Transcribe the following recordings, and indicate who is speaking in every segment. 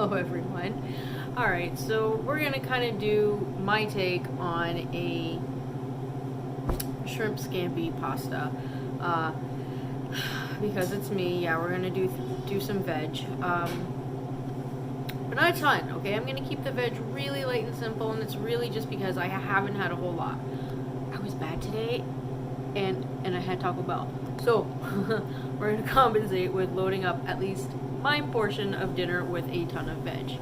Speaker 1: Hello everyone. Alright, so we're going to kind of do my take on a shrimp scampi pasta. Because it's me, yeah, we're going to do some veg. But not a ton, okay? I'm going to keep the veg really light and simple, and it's really just because I haven't had a whole lot. I was bad today, and I had Taco Bell. So, we're going to compensate with loading up at least my portion of dinner with a ton of veg.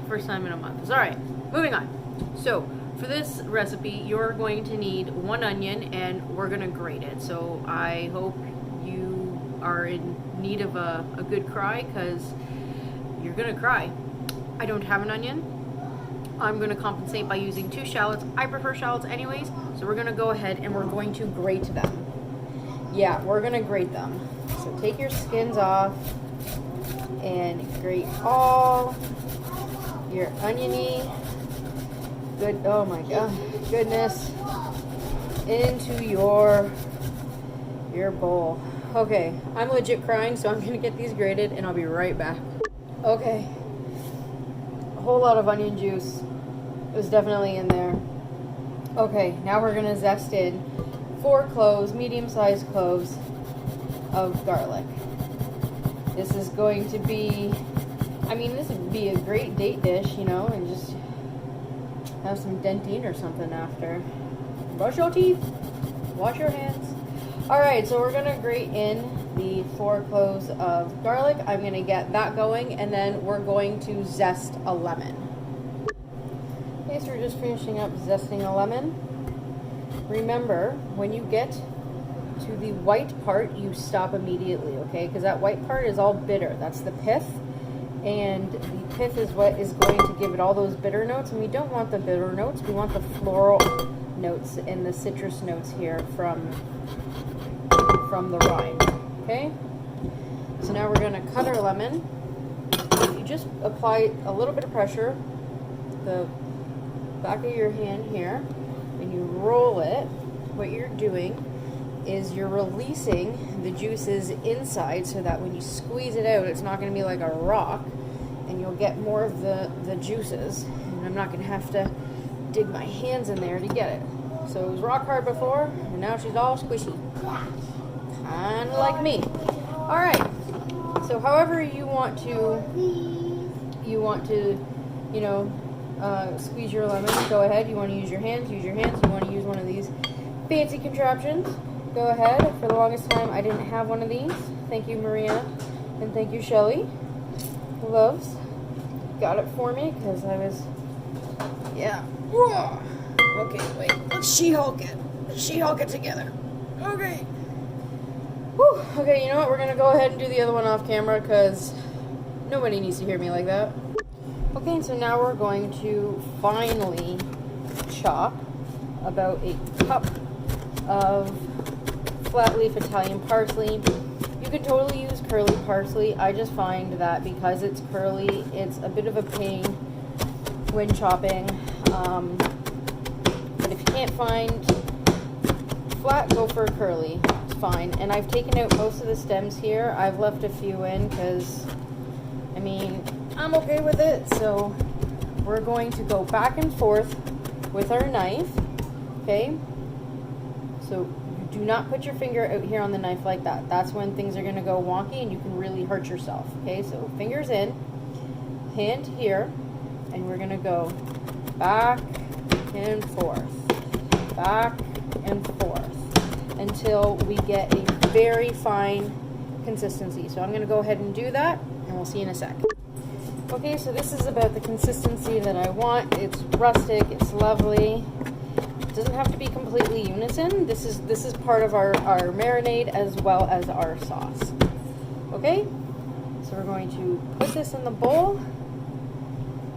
Speaker 1: First time in a month. Alright, moving on. So, for this recipe, you're going to need 1 onion, and we're going to grate it. So, I hope you are in need of a good cry, because you're going to cry. I don't have an onion. I'm going to compensate by using 2 shallots. I prefer shallots anyways, so we're going to go ahead and we're going to grate them. Yeah, we're going to grate them. So take your skins off and grate all your oniony oh my god, goodness, into your bowl. Okay, I'm legit crying, so I'm going to get these grated and I'll be right back. Okay, a whole lot of onion juice was definitely in there. Okay, now we're going to zest in 4 cloves, medium-sized cloves of garlic. This is going to be, I mean, this would be a great date dish, you know, and just have some dentine or something after. Brush your teeth, wash your hands. Alright, so we're going to grate in the 4 cloves of garlic. I'm going to get that going, and then we're going to zest a lemon. Okay, so we're just finishing up zesting a lemon. Remember, when you get to the white part, you stop immediately, okay? Because that white part is all bitter. That's the pith. And the pith is what is going to give it all those bitter notes. And we don't want the bitter notes. We want the floral notes and the citrus notes here from the rind, okay? So now we're going to cut our lemon. You just apply a little bit of pressure, the back of your hand here, and you roll it. What you're doing is you're releasing the juices inside so that when you squeeze it out, it's not going to be like a rock, and you'll get more of the juices, and I'm not going to have to dig my hands in there to get it. So it was rock hard before, and now she's all squishy. Kind of like me. Alright, so however you want to, you know, squeeze your lemon, go ahead. You want to use your hands, use your hands. You want to use one of these fancy contraptions, go ahead. For the longest time, I didn't have one of these. Thank you, Maria, and thank you, Shelly. Loves got it for me because I was, yeah. Okay, wait. Let's She-Hulk it. She-Hulk it together. Okay. Whew. Okay, you know what? We're going to go ahead and do the other one off camera because nobody needs to hear me like that. Okay, so now we're going to finally chop about a cup of flat leaf Italian parsley. You could totally use curly parsley. I just find that because it's curly, it's a bit of a pain when chopping. But if you can't find flat, go for curly. It's fine. And I've taken out most of the stems here. I've left a few in because, I mean, I'm okay with it. So we're going to go back and forth with our knife. Okay? So you do not put your finger out here on the knife like that. That's when things are going to go wonky and you can really hurt yourself. Okay? So fingers in, hand here, and we're going to go back and forth, back and forth, until we get a very fine consistency. So I'm going to go ahead and do that, and we'll see you in a sec. Okay, so this is about the consistency that I want. It's rustic, it's lovely. It doesn't have to be completely unison. This is part of our marinade as well as our sauce. Okay, so we're going to put this in the bowl.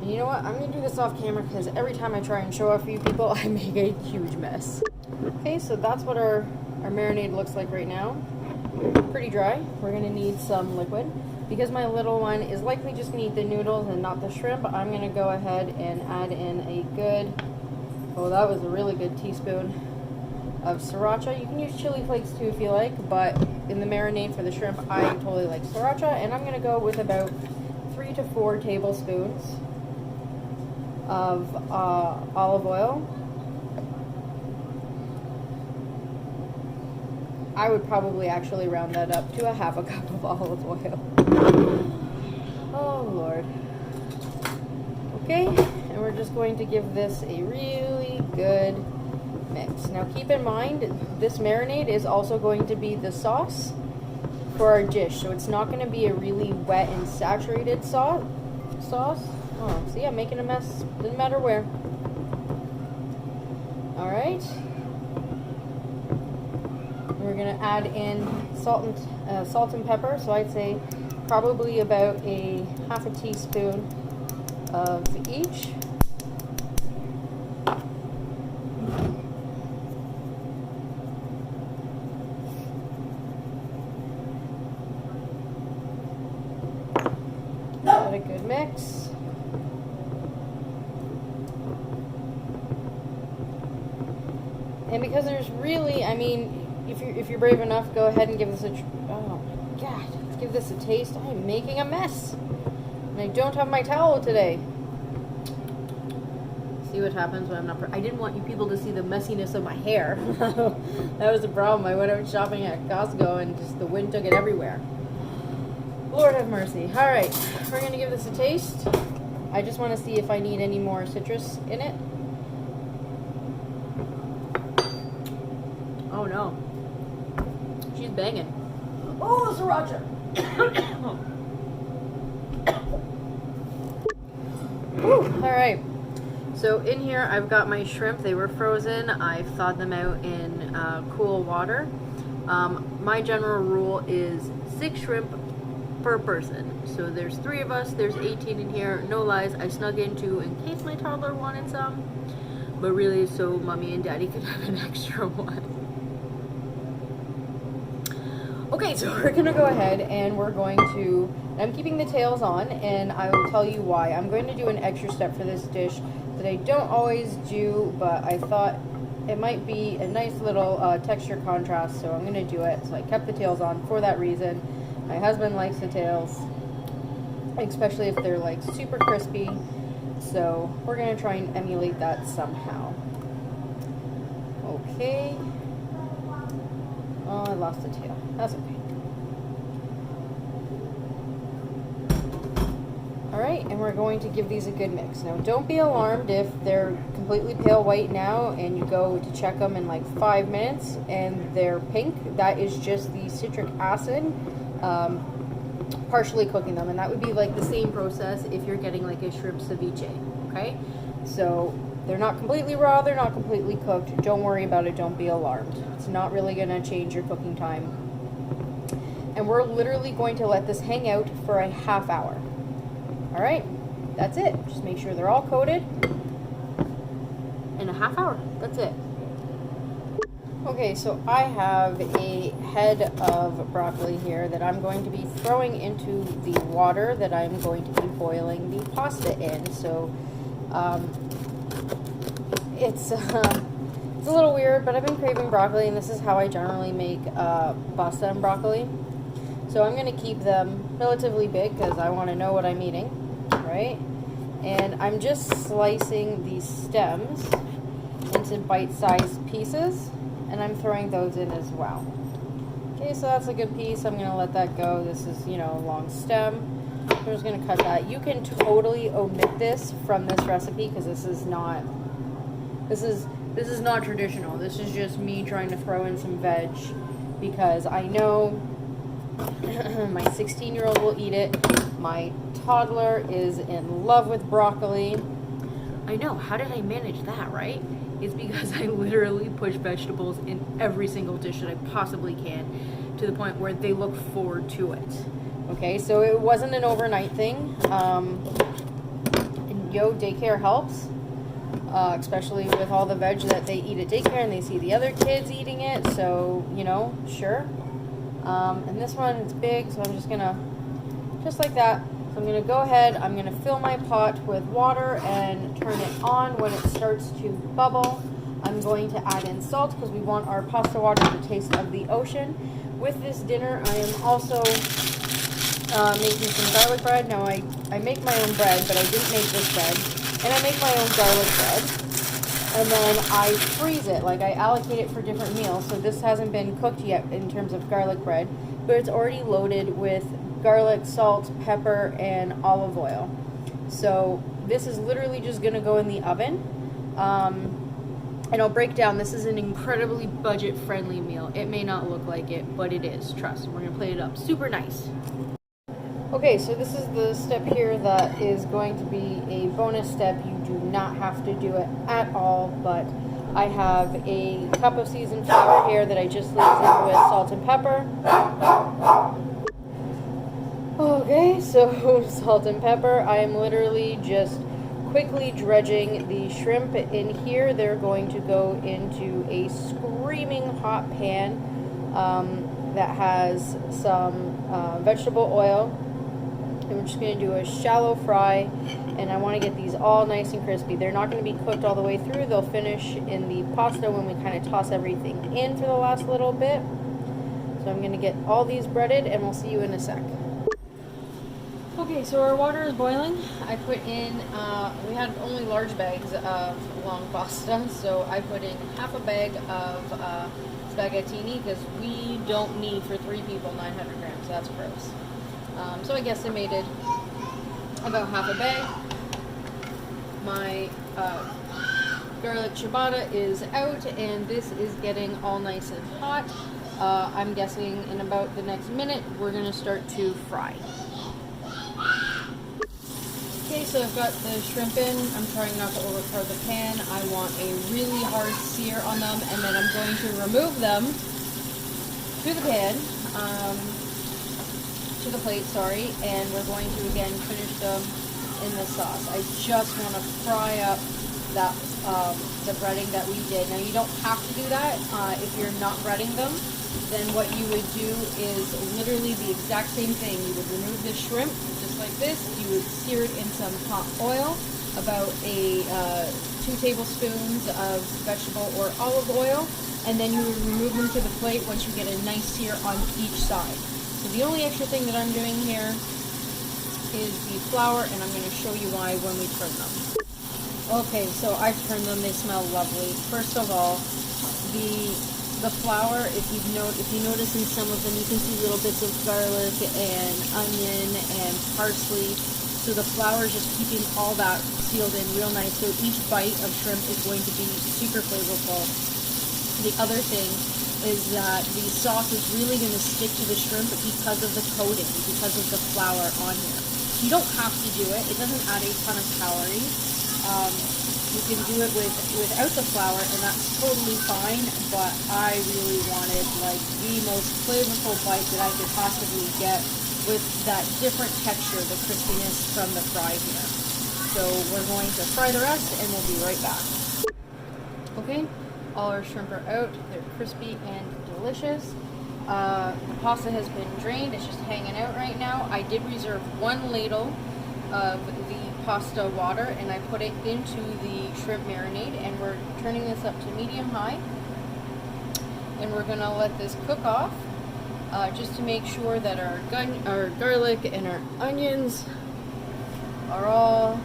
Speaker 1: And you know what? I'm going to do this off camera because every time I try and show off for you people, I make a huge mess. Okay, so that's what our marinade looks like right now. Pretty dry. We're going to need some liquid. Because my little one is likely just going to eat the noodles and not the shrimp, I'm going to go ahead and add in a good, oh, that was a really good teaspoon of sriracha. You can use chili flakes too if you like, but in the marinade for the shrimp, I totally like sriracha, and I'm going to go with about 3 to 4 tablespoons of olive oil. I would probably actually round that up to a half a cup of olive oil. Oh Lord. Okay, and we're just going to give this a really good mix. Now keep in mind, this marinade is also going to be the sauce for our dish, so it's not going to be a really wet and saturated sauce. Oh, see, I'm making a mess. Doesn't matter where. All right. We're going to add in salt and pepper. So I'd say probably about a half a teaspoon of each. Got a good mix. And because there's really, I mean, if you're brave enough, go ahead and give this a, oh my God, give this a taste. I'm making a mess. And I don't have my towel today. See what happens when I'm not, I didn't want you people to see the messiness of my hair. That was the problem. I went out shopping at Costco and just the wind took it everywhere. Lord have mercy. All right, we're going to give this a taste. I just want to see if I need any more citrus in it. Oh no. She's banging. Oh, sriracha. All right. So in here, I've got my shrimp. They were frozen. I've thawed them out in cool water. My general rule is 6 shrimp per person. So there's 3 of us. There's 18 in here. No lies. I snuck in 2 in case my toddler wanted some. But really, so mommy and daddy could have an extra one. Okay, so we're gonna go ahead and we're going to, I'm keeping the tails on, and I will tell you why. I'm going to do an extra step for this dish that I don't always do, but I thought it might be a nice little texture contrast, so I'm gonna do it. So I kept the tails on for that reason. My husband likes the tails, especially if they're like super crispy. So we're gonna try and emulate that somehow. Okay. Oh, I lost the tail. That's okay. Alright, and we're going to give these a good mix. Now, don't be alarmed if they're completely pale white now and you go to check them in like 5 minutes and they're pink. That is just the citric acid partially cooking them. And that would be like the same process if you're getting like a shrimp ceviche, okay? So they're not completely raw, they're not completely cooked. Don't worry about it, don't be alarmed. It's not really gonna change your cooking time. And we're literally going to let this hang out for a half hour. All right, that's it. Just make sure they're all coated in a half hour. That's it. Okay, so I have a head of broccoli here that I'm going to be throwing into the water that I'm going to be boiling the pasta in. So it's a little weird, but I've been craving broccoli, and this is how I generally make pasta and broccoli. So I'm going to keep them relatively big because I want to know what I'm eating, right? And I'm just slicing these stems into bite-sized pieces, and I'm throwing those in as well. Okay, so that's a good piece. I'm going to let that go. This is, you know, a long stem. I'm just going to cut that. You can totally omit this from this recipe because this is not traditional. This is just me trying to throw in some veg because I know my 16-year-old will eat it. My toddler is in love with broccoli. I know, how did I manage that, right? It's because I literally push vegetables in every single dish that I possibly can to the point where they look forward to it. Okay, so it wasn't an overnight thing. And daycare helps. Especially with all the veg that they eat at daycare and they see the other kids eating it, so, you know, sure. And this one, it's big, so I'm just gonna, just like that. So I'm gonna go ahead, I'm gonna fill my pot with water and turn it on. When it starts to bubble, I'm going to add in salt because we want our pasta water to taste of the ocean. With this dinner, I am also making some garlic bread. Now, I I make my own bread, but I didn't make this bread. And I make my own garlic bread. And then I freeze it, like I allocate it for different meals. So this hasn't been cooked yet in terms of garlic bread, but it's already loaded with garlic, salt, pepper, and olive oil. So this is literally just gonna go in the oven. And I'll break down, this is an incredibly budget-friendly meal. It may not look like it, but it is, trust. We're gonna plate it up super nice. Okay, so this is the step here that is going to be a bonus step. You do not have to do it at all, but I have a cup of seasoned flour here that I just seasoned with salt and pepper. Okay, so salt and pepper. I am literally just quickly dredging the shrimp in here. They're going to go into a screaming hot pan that has some vegetable oil. And we're just going to do a shallow fry, and I want to get these all nice and crispy. They're not going to be cooked all the way through. They'll finish in the pasta when we kind of toss everything in for the last little bit. So I'm going to get all these breaded, and we'll see you in a sec. Okay, so our water is boiling. I put in, we had only large bags of long pasta, so I put in half a bag of spaghettini, because we don't need, for 3 people, 900 grams. That's gross. So I guesstimated about half a bag. My garlic ciabatta is out, and this is getting all nice and hot. I'm guessing in about the next minute we're going to start to fry. Okay, so I've got the shrimp in. I'm trying not to overpower the pan. I want a really hard sear on them, and then I'm going to remove them to the pan. To the plate, sorry, and we're going to again finish them in the sauce. I just want to fry up that the breading that we did. Now you don't have to do that if you're not breading them. Then what you would do is literally the exact same thing. You would remove the shrimp just like this. You would sear it in some hot oil, about 2 tablespoons of vegetable or olive oil, and then you would remove them to the plate once you get a nice sear on each side. So the only extra thing that I'm doing here is the flour, and I'm going to show you why when we turn them. Okay, so I've turned them. They smell lovely. First of all, the flour, if you notice in some of them, you can see little bits of garlic and onion and parsley. So the flour is just keeping all that sealed in real nice. So each bite of shrimp is going to be super flavorful. The other thing is that the sauce is really going to stick to the shrimp because of the coating, because of the flour on here. You don't have to do it. It doesn't add a ton of calories. You can do it without the flour, and that's totally fine, but I really wanted like the most flavorful bite that I could possibly get with that different texture, the crispiness from the fry here. So we're going to fry the rest, and we'll be right back. Okay. All our shrimp are out. They're crispy and delicious. The pasta has been drained. It's just hanging out right now. I did reserve 1 ladle of the pasta water, and I put it into the shrimp marinade, and we're turning this up to medium-high. And we're going to let this cook off just to make sure that our garlic and our onions are all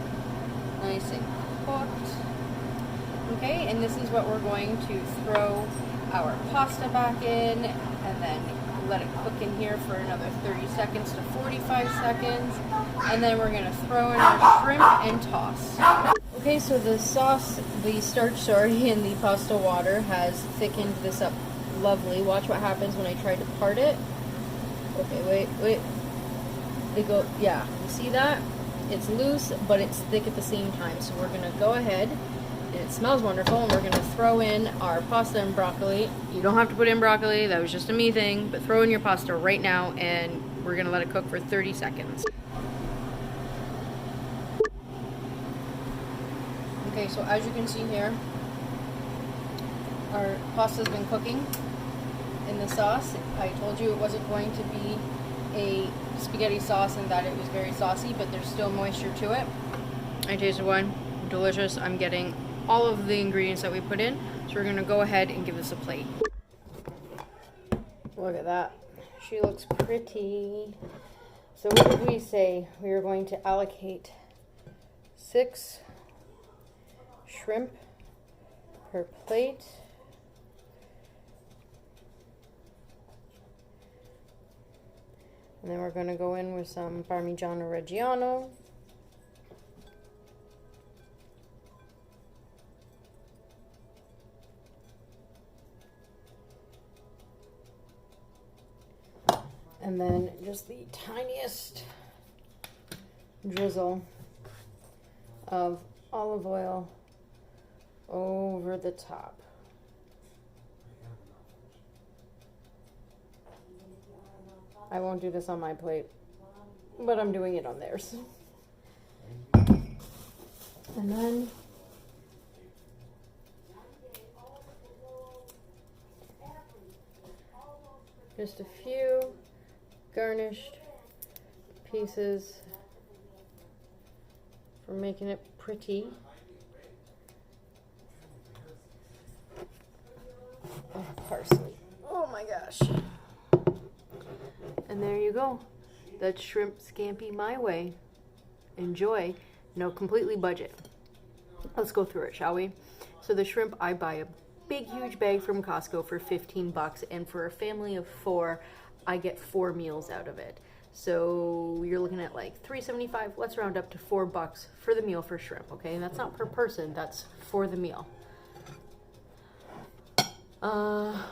Speaker 1: nice and cooked. Okay, and this is what we're going to throw our pasta back in, and then let it cook in here for another 30 seconds to 45 seconds, and then we're going to throw in our shrimp and toss. Okay, so the starch in the pasta water has thickened this up lovely. Watch what happens when I try to part it. Okay, wait. Yeah, you see that? It's loose, but it's thick at the same time, so we're going to go ahead. It smells wonderful, and we're going to throw in our pasta and broccoli. You don't have to put in broccoli, that was just a me thing, but throw in your pasta right now, and we're going to let it cook for 30 seconds. Okay, so as you can see here, our pasta's been cooking in the sauce. I told you it wasn't going to be a spaghetti sauce and that it was very saucy, but there's still moisture to it. I tasted one, delicious. I'm getting all of the ingredients that we put in, so we're going to go ahead and give this a plate. Look at that. She looks pretty. So what did we say? We were going to allocate 6 shrimp per plate. And then we're going to go in with some Parmigiano Reggiano. And then just the tiniest drizzle of olive oil over the top. I won't do this on my plate, but I'm doing it on theirs. And then just a few garnished pieces for making it pretty. Oh, parsley. Oh my gosh. And there you go. That's shrimp scampi my way. Enjoy. No, completely budget. Let's go through it, shall we? So the shrimp, I buy a big, huge bag from Costco for 15 bucks. And for a family of 4, I get 4 meals out of it. So you're looking at like $3.75. Let's round up to 4 bucks for the meal for shrimp, okay? And that's not per person, that's for the meal.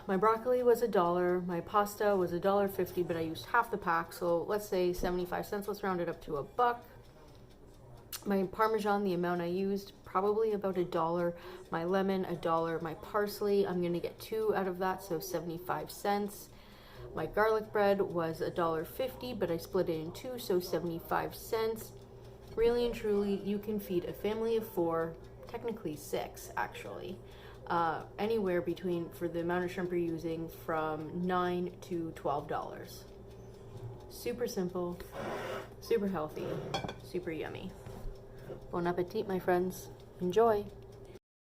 Speaker 1: My broccoli was $1. My pasta was $1.50, but I used half the pack, so let's say 75 cents. Let's round it up to $1. My Parmesan, the amount I used, probably about $1. My lemon, $1. My parsley, I'm gonna get 2 out of that, so 75 cents. My garlic bread was $1.50, but I split it in 2, so 75 cents. Really and truly, you can feed a family of 4, technically 6 actually, anywhere between, for the amount of shrimp you're using, from $9 to $12. Super simple, super healthy, super yummy. Bon appetit, my friends. Enjoy.